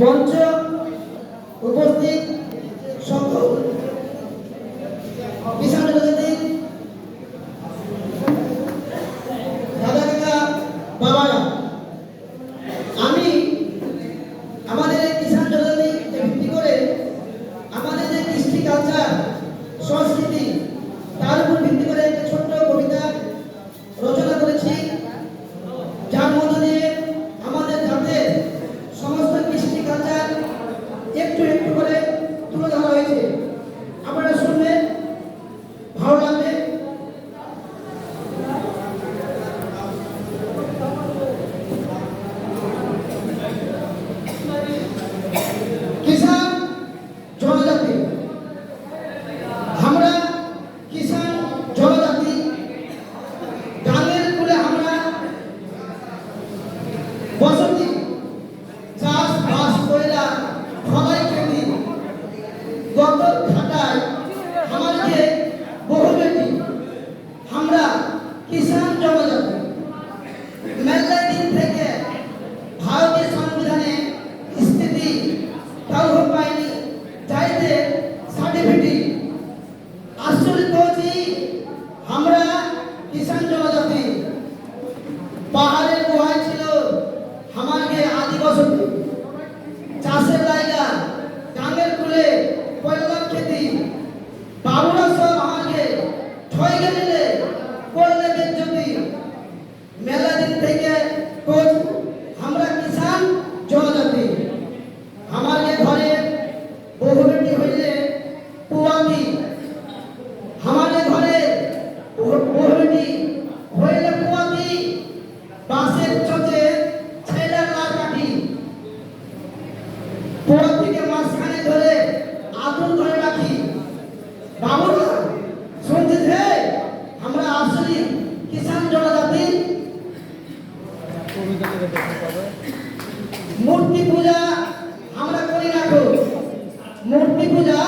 মঞ্চ উপস্থিত সকল কিষাণ জনজাতি দাদা কাকা বাবারা, আমি আমাদের কিষাণ জনজাতি ভিত্তি করে আমাদের যে কৃষ্টি কালচার সংস্কৃতি তার উপর ভিত্তি করে একটা ছোট্ট কবিতা রচনা করেছি, যার মধ্য দিয়ে আমাদের জাতের সমস্ত কৃষ্টি কালচার একটু একটু করে তুলে ধরা হয়েছে। আপনারা শুনলে ভালো লাগবে। কিষাণ জনজাতি, আমরা কিষাণ জনজাতি গানের কুলে আমরা বসতি চাষ বাস কইরা সবাই খেতি গত খাটায় আমাদের বহু বেটি আমরা কিষাণ জনজাতি মেলা দিন থেকে ভারতীয় সংবিধানে স্থিতি তাও পাইনি চাইতে সার্টিফিকেট আশ্চর্য হচ্ছি আমরা কিষাণ জনজাতি। পাহাড়ের গুহায় ছিল আমাদের আদি বসতি, চাষের জায়গা গাঙ্গের কুলে পয়লাম খেতি, বাবুরা সব আমাকে ছয় গেলে করলে বেজ্জতি। মেলা দিন থেকে খোঁজ আমরা কিষাণ জনজাতি। আমাদের ঘরে বহু বেটি হইলে পুয়াতি, আমাদের ঘরে বহু বেটি হইলে পুয়াতি, বাঁশের চোচে ছেলে লাল কাঠি, পুয়াতিকে মাঝখানে ধরে আদর করে রাখি। বাবুরা শুনছিস হে, আমরা আসলি কিষাণ জনজাতি। মূর্তি পূজা আমরা করি না, মূর্তি পূজা